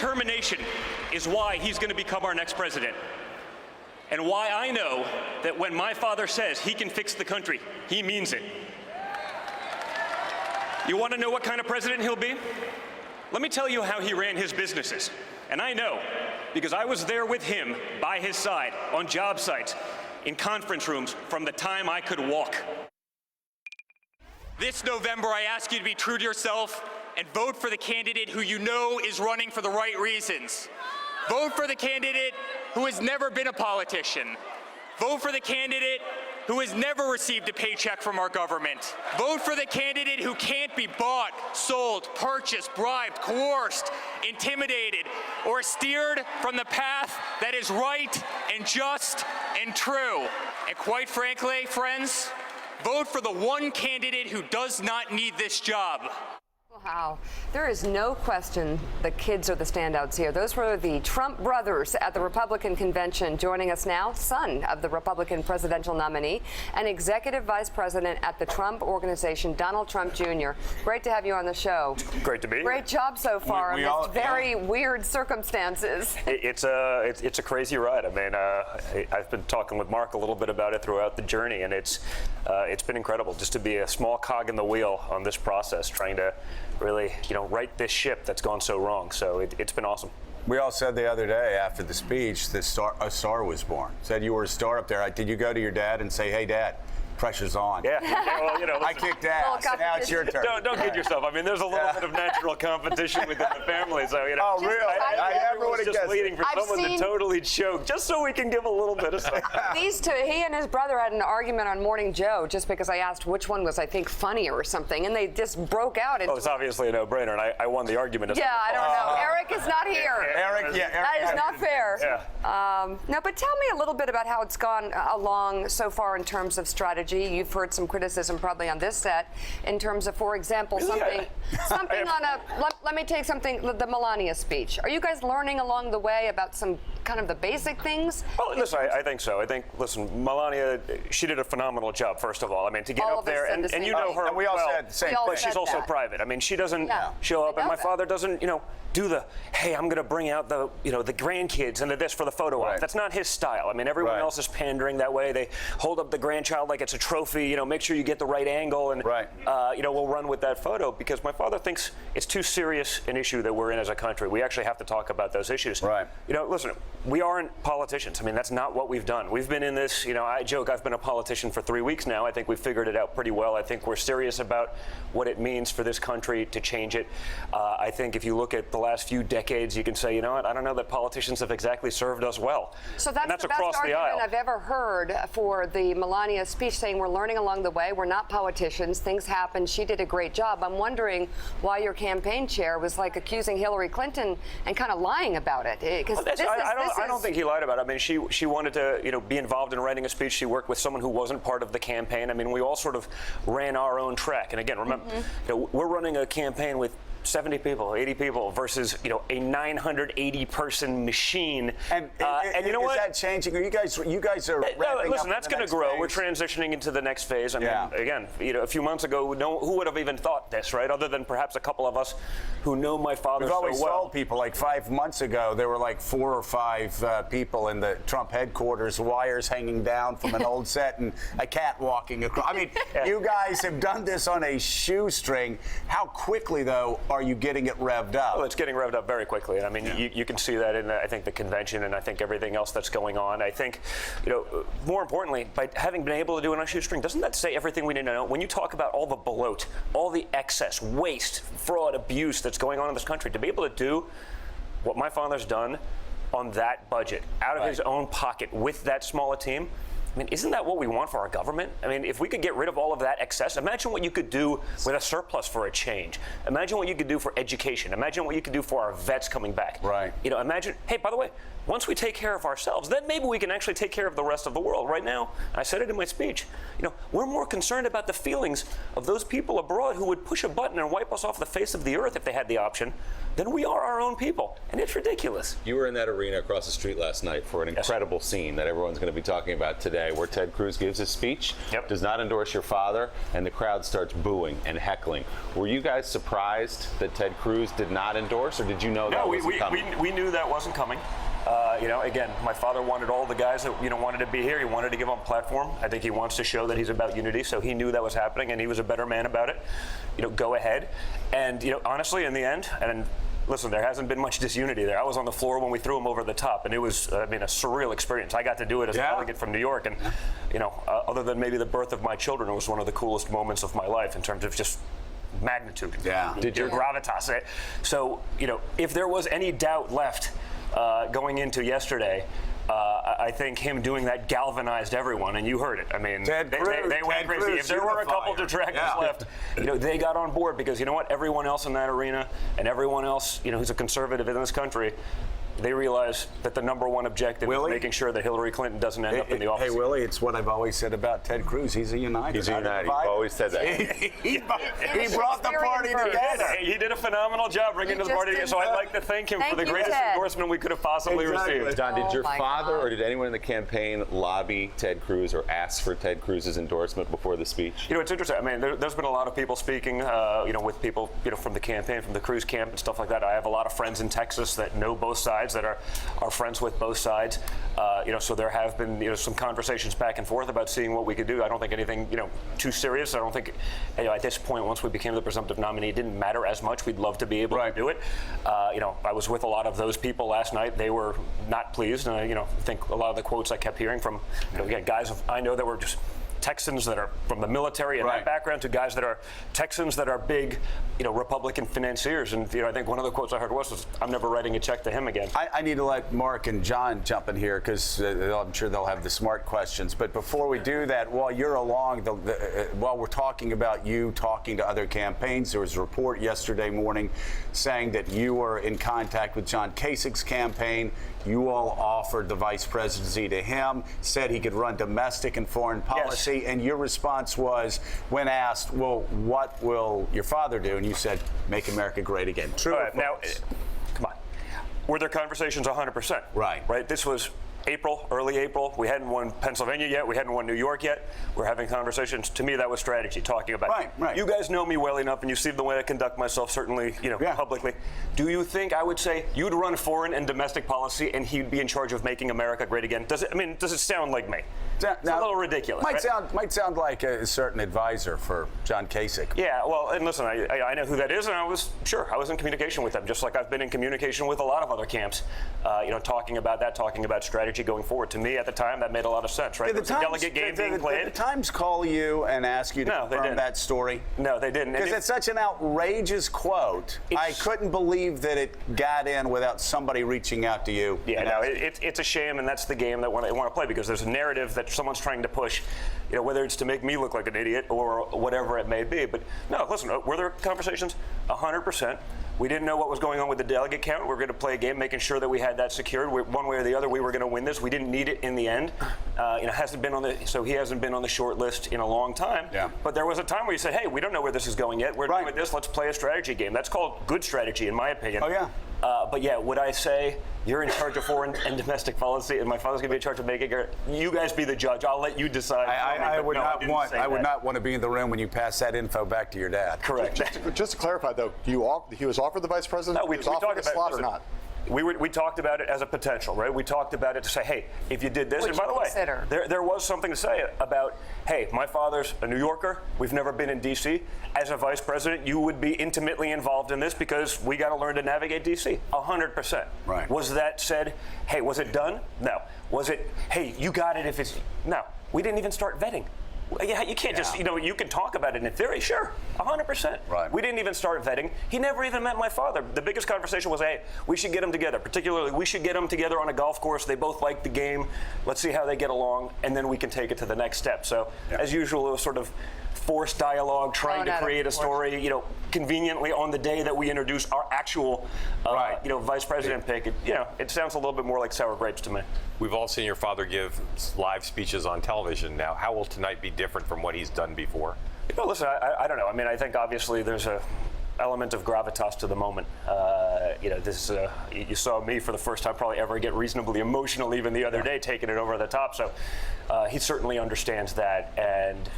determination is why he's going to become our next president. And why I know that when my father says he can fix the country, he means it. You want to know what kind of president he'll be? Let me tell you how he ran his businesses. And I know, because I was there with him, by his side, on job sites, in conference rooms, from the time I could walk. This November, I ask you to be true to yourself and vote for the candidate who you know is running for the right reasons. Vote for the candidate who has never been a politician. Vote for the candidate who has never received a paycheck from our government. Vote for the candidate who can't be bought, sold, purchased, bribed, coerced, intimidated, or steered from the path that is right and just and true. And quite frankly, friends, vote for the one candidate who does not need this job. Wow. There is no question the kids are the standouts here. Those were the Trump brothers at the Republican convention. Joining us now, son of the Republican presidential nominee and executive vice president at the Trump Organization, Donald Trump Jr. Great to have you on the show. Great to be here. Great job so far amidst very weird circumstances. It's a crazy ride. I mean, I've been talking with Mark a little bit about it throughout the journey, and it's been incredible just to be a small cog in the wheel on this process, trying to really, right this ship that's gone so wrong. So it's been awesome. We all said the other day after the speech that a star was born. Said you were a star up there. Did you go to your dad and say, "Hey, Dad, pressure's on"? Yeah. Well, I kicked ass. Now it's your turn. Don't kid yourself. I mean, there's a little bit of natural competition within the family. So Oh, really? I never would have just guessed. waiting for someone to totally choke, just so we can give a little bit of something. These two, he and his brother had an argument on Morning Joe just because I asked which one was, I think, funnier or something, and they just broke out. It's obviously a no-brainer, and I won the argument. Yeah, I don't know. Eric is not here. Eric, That is not fair. Yeah. No, but tell me a little bit about how it's gone along so far in terms of strategy. You've heard some criticism probably on this set in terms of, for example, something on a, let me take something, the Melania speech. Are you guys learning along the way about some kind of the basic things? Well, listen, I think so. Listen, Melania, she did a phenomenal job, first of all. I mean, to get All up of us there, said and the same you know thing. her And we all well, said the same but thing. she's also that. private. I mean, she doesn't show up, I and know my that. father doesn't, do the, hey, I'm going to bring out the, the grandkids into this for the photo op. That's not his style. I mean, everyone else is pandering that way. They hold up the grandchild like it's a trophy, make sure you get the right angle, and, we'll run with that photo, because my father thinks it's too serious an issue that we're in as a country. We actually have to talk about those issues. Right. Listen, we aren't politicians. I mean, that's not what we've done. We've been in this, I joke I've been a politician for 3 weeks now. I think we've figured it out pretty well. I think we're serious about what it means for this country to change it. I think if you look at the last few decades, you can say, you know what, I don't know that politicians have exactly served us well. So that's the best across the argument aisle. I've ever heard for the Melania speech, saying we're learning along the way. We're not politicians. Things happen. She did a great job. I'm wondering why your campaign chair was like accusing Hillary Clinton and kind of lying about it. I don't think he lied about it. I mean, she wanted to, be involved in writing a speech. She worked with someone who wasn't part of the campaign. I mean, we all sort of ran our own track. And again, remember, we're running a campaign with 70 people, 80 people versus, a 980-person machine. And you know what? Is that changing? Are you guys are wrapping listen, up that's going to grow. phase? We're transitioning into the next phase. I mean, again, a few months ago, who would have even thought this, right? Other than perhaps a couple of us who know my father so well. We've always told people, like 5 months ago, there were like 4 or 5 people in the Trump headquarters, wires hanging down from an old set and a cat walking across. I mean, you guys have done this on a shoestring. How quickly, though, are you getting it revved up? Well, it's getting revved up very quickly. And I mean, you can see that in, I think, the convention and I think everything else that's going on. I think, more importantly, by having been able to do it on a shoestring, doesn't that say everything we need to know? When you talk about all the bloat, all the excess, waste, fraud, abuse that's going on in this country, to be able to do what my father's done on that budget, out of his own pocket, with that small a team, I mean, isn't that what we want for our government? I mean, if we could get rid of all of that excess, imagine what you could do with a surplus for a change. Imagine what you could do for education. Imagine what you could do for our vets coming back. Right. Imagine, hey, by the way, once we take care of ourselves, then maybe we can actually take care of the rest of the world. Right now, I said it in my speech, we're more concerned about the feelings of those people abroad who would push a button and wipe us off the face of the earth if they had the option than we are our own people. And it's ridiculous. You were in that arena across the street last night for an incredible scene that everyone's going to be talking about today. yesterday where Ted Cruz gives his speech, does not endorse your father, and the crowd starts booing and heckling. Were you guys surprised that Ted Cruz did not endorse, or did you know that wasn't coming? We knew that wasn't coming. Again, my father wanted all the guys that wanted to be here. He wanted to give them a platform. I think he wants to show that he's about unity, so he knew that was happening, and he was a better man about it. Go ahead. And honestly, in the end, and listen, there hasn't been much disunity there. I was on the floor when we threw him over the top, and it was, a surreal experience. I got to do it as a delegate from New York, and other than maybe the birth of my children, it was one of the coolest moments of my life in terms of just magnitude. Yeah. Did your gravitas? So if there was any doubt left going into yesterday, I think him doing that galvanized everyone, and you heard it. I mean, they went crazy. If there were a couple detractors left, they got on board because you know what? Everyone else in that arena and everyone else, who's a conservative in this country, they realize that the number one objective is making sure that Hillary Clinton doesn't end up in the office. Hey, Willie, it's what I've always said about Ted Cruz. He's a uniter. He's a uniter. You've always said that. he brought the party together. He did a phenomenal job bringing the party together. So I'd like to thank him for the greatest endorsement we could have possibly received. Don, did your father or did anyone in the campaign lobby Ted Cruz or ask for Ted Cruz's endorsement before the speech? It's interesting. I mean, there's been a lot of people speaking, with people, from the campaign, from the Cruz camp and stuff like that. I have a lot of friends in Texas that know both sides, that are friends with both sides. So there have been, some conversations back and forth about seeing what we could do. I don't think anything, too serious. I don't think, at this point, once we became the presumptive nominee, it didn't matter as much. We'd love to be able to do it. I was with a lot of those people last night. They were not pleased. And I think a lot of the quotes I kept hearing from, guys I know that were just Texans that are from the military and that background to guys that are Texans that are big, Republican financiers. And, I think one of the quotes I heard was, I'm never writing a check to him again. I need to let Mark and John jump in here because I'm sure they'll have the smart questions. But before we do that, while you're along, while we're talking about you talking to other campaigns, there was a report yesterday morning saying that you were in contact with John Kasich's campaign. You all offered the vice presidency to him, said he could run domestic and foreign policy, and your response was, when asked, well, what will your father do? And you said, make America great again. True. All right, now, come on. Were there conversations 100%? Right. This was early April. We hadn't won Pennsylvania yet. We hadn't won New York yet. We're having conversations. To me, that was strategy, talking about it. You guys know me well enough, and you see the way I conduct myself, certainly, publicly. Do you think I would say you'd run foreign and domestic policy, and he'd be in charge of making America great again? Does it sound like me? It's a little ridiculous. Might sound like a certain advisor for John Kasich. Yeah, well, and listen, I know who that is, and I was in communication with them, just like I've been in communication with a lot of other camps, talking about strategy going forward. To me, at the time, that made a lot of sense, right? Did the delegate game being played. Did the Times call you and ask you to confirm that story? No, they didn't. Because it's such an outrageous quote. I couldn't believe that it got in without somebody reaching out to you. Yeah, no, it's a shame, and that's the game that they want to play, because there's a narrative that someone's trying to push, whether it's to make me look like an idiot or whatever it may be. But no, listen, were there conversations? 100%. We didn't know what was going on with the delegate count. We were going to play a game making sure that we had that secured. One way or the other, we were going to win this. We didn't need it in the end. He hasn't been on the short list in a long time. Yeah. But there was a time where you said, hey, we don't know where this is going yet. We're doing this. Let's play a strategy game. That's called good strategy, in my opinion. Oh, yeah. But yeah, would I say you're in charge of foreign and domestic policy, and my father's going to be in charge of making it? You guys be the judge. I'll let you decide. I would not want to be in the room when you pass that info back to your dad. Correct. Just to clarify, though, he was offered the vice president. No, we talked about slot or not. We talked about it as a potential, right? We talked about it to say, hey, if you did this, and by the way, there was something to say about, hey, my father's a New Yorker. We've never been in D.C. As a vice president, you would be intimately involved in this because we got to learn to navigate D.C. 100%. Right. Was that said, hey, was it done? No. Was it, hey, you got it if it's, no. We didn't even start vetting. Yeah, you can't just, you can talk about it in theory, sure, 100%. Right. We didn't even start vetting. He never even met my father. The biggest conversation was, hey, we should get them together. Particularly, we should get them together on a golf course. They both like the game. Let's see how they get along, and then we can take it to the next step. So, as usual, it was sort of forced dialogue, trying to create a story, conveniently on the day that we introduce our actual, vice president pick. It sounds a little bit more like sour grapes to me. We've all seen your father give live speeches on television. Now, how will tonight be different from what he's done before? Listen, I don't know. I mean, I think obviously there's a element of gravitas to the moment. This you saw me for the first time probably ever get reasonably emotional even the other day, taking it over the top. So he certainly understands that. And,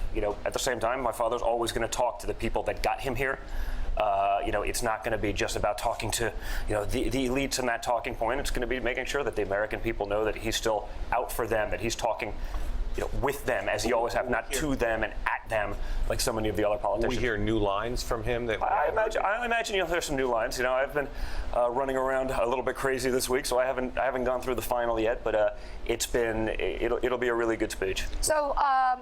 at the same time, my father's always going to talk to the people that got him here. It's not going to be just about talking to, the elites and that talking point. It's going to be making sure that the American people know that he's still out for them, that he's talking with them, as he always have, not to them and at them, like so many of the other politicians. We hear new lines from him. I imagine you'll hear some new lines. I've been running around a little bit crazy this week, so I haven't gone through the final yet. But it'll be a really good speech. So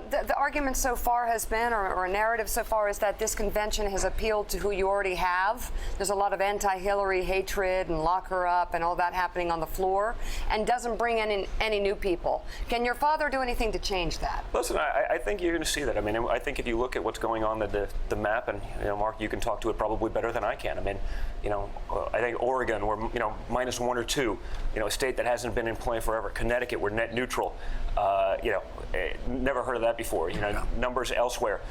the argument so far has been, or a narrative so far, is that this convention has appealed to who you already have. There's a lot of anti-Hillary hatred and lock her up and all that happening on the floor, and doesn't bring in any new people. Can your father do anything to change that? Listen, I think you're going to see that. I think if you look at what's going on the map, and Mark, you can talk to it probably better than I can. I think Oregon, we're -1 or 2. A state that hasn't been in play forever. Connecticut, we're net neutral. Never heard of that before. Numbers elsewhere.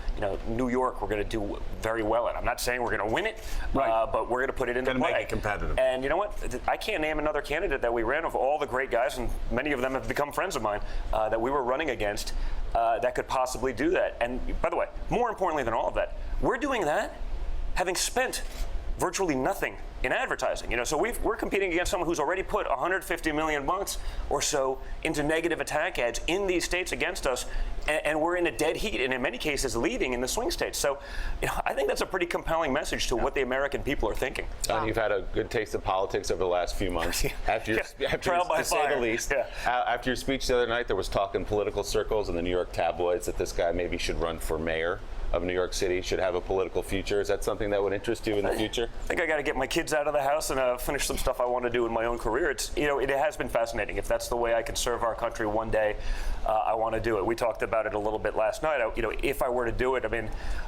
New York, we're going to do very well in. I'm not saying we're going to win it, but we're going to put it into play. Make it competitive. And you know what? I can't name another candidate that we ran of all the great guys, and many of them have become friends of mine, that we were running against that could possibly do that. And by the way, more importantly than all of that, we're doing that having spent virtually nothing in advertising. So we're competing against someone who's already put $150 million or so into negative attack ads in these states against us, and we're in a dead heat, and in many cases leading in the swing states. So, I think that's a pretty compelling message to what the American people are thinking. Don, you've had a good taste of politics over the last few months. After your to say the least. After your speech the other night, there was talk in political circles and the New York tabloids that this guy maybe should run for mayor of New York City, should have a political future. Is that something that would interest you in the future? I think I got to get my kids out of the house and finish some stuff I want to do in my own career. It has been fascinating. If that's the way I can serve our country one day, I want to do it. We talked about it a little bit last night. If I were to do it,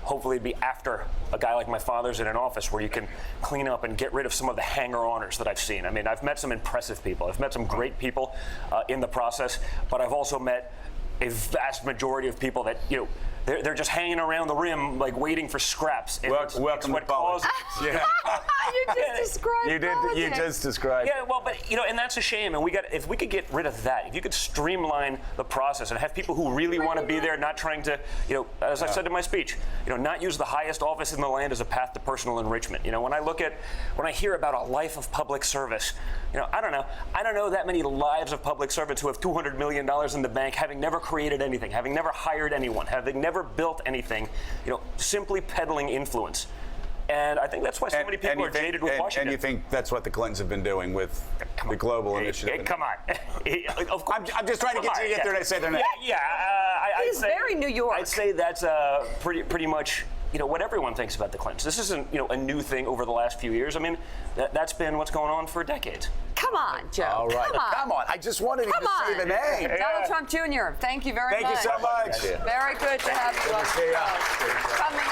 hopefully it'd be after a guy like my father's in an office where you can clean up and get rid of some of the hanger-oners that I've seen. I've met some impressive people. I've met some great people in the process, but I've also met a vast majority of people that, they're just hanging around the rim, like waiting for scraps. Welcome to politics. You just described politics. You just described. Yeah, well, but and that's a shame. And if we could get rid of that, if you could streamline the process and have people who really want to be there, not trying to, as I said in my speech, not use the highest office in the land as a path to personal enrichment. When I hear about a life of public service, I don't know that many lives of public servants who have $200 million in the bank, having never created anything, having never hired anyone, having never built anything, simply peddling influence. And I think that's why so many people are jaded with Washington. And you think that's what the Clintons have been doing with the global initiative? Come on. Of course. I'm just trying to get you to get there and say their name. He's very New York. I'd say that's pretty much what everyone thinks about the Clintons. This isn't a new thing over the last few years. That's been what's going on for decades. Come on, Joe. All right. Come on. I just wanted you to say the name. Donald Trump Jr., thank you very much. Thank you so much. Very good to have you on the show. Coming